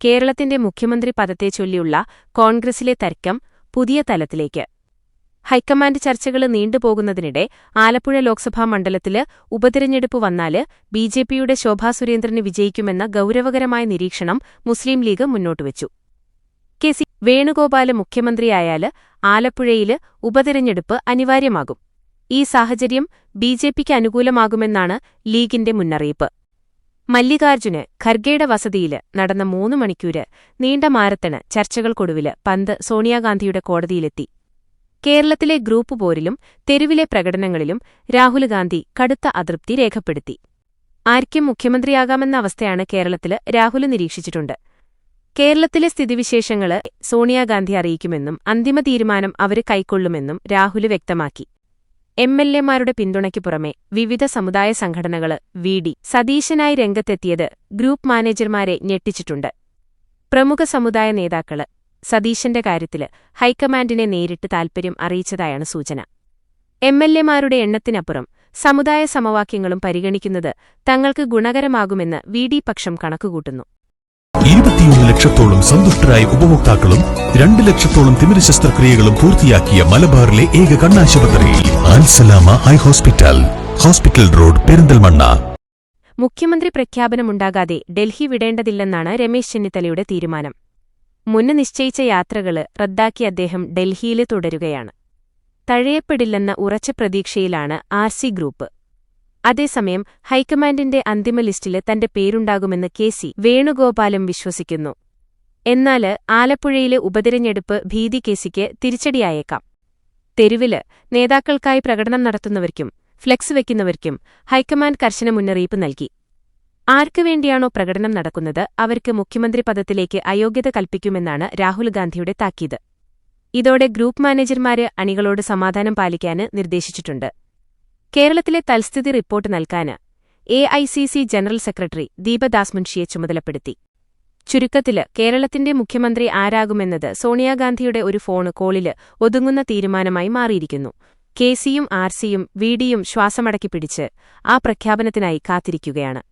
കേരളത്തിന്റെ മുഖ്യമന്ത്രി പദത്തെച്ചൊല്ലിയുള്ള കോൺഗ്രസിലെ തർക്കം പുതിയ തലത്തിലേക്ക്. ഹൈക്കമാൻഡ് ചർച്ചകൾ നീണ്ടുപോകുന്നതിനിടെ ആലപ്പുഴ ലോക്സഭാ മണ്ഡലത്തില് ഉപതിരഞ്ഞെടുപ്പ് വന്നാല് ബിജെപിയുടെ ശോഭാ സുരേന്ദ്രന് വിജയിക്കുമെന്ന ഗൌരവകരമായ നിരീക്ഷണം മുസ്ലിം ലീഗ് മുന്നോട്ടുവച്ചു. കെ.സി. വേണുഗോപാല് മുഖ്യമന്ത്രിയായാല് ആലപ്പുഴയില് ഉപതിരഞ്ഞെടുപ്പ് അനിവാര്യമാകും. ഈ സാഹചര്യം ബിജെപിക്ക് അനുകൂലമാകുമെന്നാണ് ലീഗിന്റെ മുന്നറിയിപ്പ്. മല്ലികാർജുന് ഖർഗെയുടെ വസതിയില് നടന്ന 3 മണിക്കൂര് നീണ്ട മാരത്തണ് ചർച്ചകൾക്കൊടുവില് പന്ത് സോണിയാഗാന്ധിയുടെ കോടതിയിലെത്തി. കേരളത്തിലെ ഗ്രൂപ്പ് പോരിലും തെരുവിലെ പ്രകടനങ്ങളിലും രാഹുൽ ഗാന്ധി കടുത്ത അതൃപ്തി രേഖപ്പെടുത്തി. ആർക്കും മുഖ്യമന്ത്രിയാകാമെന്ന അവസ്ഥയാണ് കേരളത്തില് രാഹുൽ നിരീക്ഷിച്ചിട്ടുണ്ട്. കേരളത്തിലെ സ്ഥിതിവിശേഷങ്ങള് സോണിയാഗാന്ധി അറിയിക്കുമെന്നും അന്തിമ തീരുമാനം അവര് കൈക്കൊള്ളുമെന്നും രാഹുൽ വ്യക്തമാക്കി. എംഎൽഎമാരുടെ പിന്തുണയ്ക്കു പുറമെ വിവിധ സമുദായ സംഘടനകള് വി.ഡി. സതീശനായി രംഗത്തെത്തിയത് ഗ്രൂപ്പ് മാനേജർമാരെ ഞെട്ടിച്ചിട്ടുണ്ട്. പ്രമുഖ സമുദായ നേതാക്കള് സതീശന്റെ കാര്യത്തില് ഹൈക്കമാൻഡിനെ നേരിട്ട് താൽപര്യം അറിയിച്ചതായാണ് സൂചന. എംഎൽഎമാരുടെ എണ്ണത്തിനപ്പുറം സമുദായ സമവാക്യങ്ങളും പരിഗണിക്കുന്നത് തങ്ങൾക്ക് ഗുണകരമാകുമെന്ന് വി.ഡി. പക്ഷം കണക്കുകൂട്ടുന്നു. 21 ലക്ഷത്തോളം സന്തുഷ്ടരായ ഉപഭോക്താക്കളും 2 ലക്ഷത്തോളം തിമിര ശസ്ത്രക്രിയകളും പൂർത്തിയാക്കിയ മലബാറിലെ ഏക കണ്ണാശുപത്രി Al Salama eye hospital, hospital road, Perinthalmanna. മുഖ്യമന്ത്രി പ്രഖ്യാപനമുണ്ടാകാതെ ഡൽഹി വിടേണ്ടതില്ലെന്നാണ് രമേശ് ചെന്നിത്തലയുടെ തീരുമാനം. മുന്ന് നിശ്ചയിച്ച യാത്രകള് റദ്ദാക്കി അദ്ദേഹം ഡൽഹിയില് തുടരുകയാണ്. തഴയപ്പെടില്ലെന്ന ഉറച്ച പ്രതീക്ഷയിലാണ് ആർ.സി. ഗ്രൂപ്പ്. അതേസമയം ഹൈക്കമാൻഡിന്റെ അന്തിമ ലിസ്റ്റില് തന്റെ പേരുണ്ടാകുമെന്ന് കെ.സി. വേണുഗോപാലും വിശ്വസിക്കുന്നു. എന്നാല് ആലപ്പുഴയിലെ ഉപതിരഞ്ഞെടുപ്പ് ഭീതി കെ.സിക്ക് തിരിച്ചടിയായേക്കാം. തെരുവില് നേതാക്കൾക്കായി പ്രകടനം നടത്തുന്നവർക്കും ഫ്ലെക്സ് വയ്ക്കുന്നവർക്കും ഹൈക്കമാൻഡ് കർശന മുന്നറിയിപ്പ് നൽകി. ആർക്കുവേണ്ടിയാണോ പ്രകടനം നടക്കുന്നത് അവർക്ക് മുഖ്യമന്ത്രി പദത്തിലേക്ക് അയോഗ്യത കൽപ്പിക്കുമെന്നാണ് രാഹുൽ ഗാന്ധിയുടെ താക്കീത്. ഇതോടെ ഗ്രൂപ്പ് മാനേജർമാര് അണികളോട് സമാധാനം പാലിക്കാന് നിർദ്ദേശിച്ചിട്ടുണ്ട്. കേരളത്തിലെ തൽസ്ഥിതി റിപ്പോർട്ട് നൽകാന് എ.ഐ.സി.സി. ജനറൽ സെക്രട്ടറി ദീപദാസ് മുൻഷിയെ ചുമതലപ്പെടുത്തി. ചുരുക്കത്തില് കേരളത്തിന്റെ മുഖ്യമന്ത്രി ആരാകുമെന്നത് സോണിയാഗാന്ധിയുടെ ഒരു ഫോണ് കോളില് ഒതുങ്ങുന്ന തീരുമാനമായി മാറിയിരിക്കുന്നു. കെ.സിയും ആർ.സിയും വി.ഡിയും ശ്വാസമടക്കി പിടിച്ച് ആ പ്രഖ്യാപനത്തിനായി കാത്തിരിക്കുകയാണ്.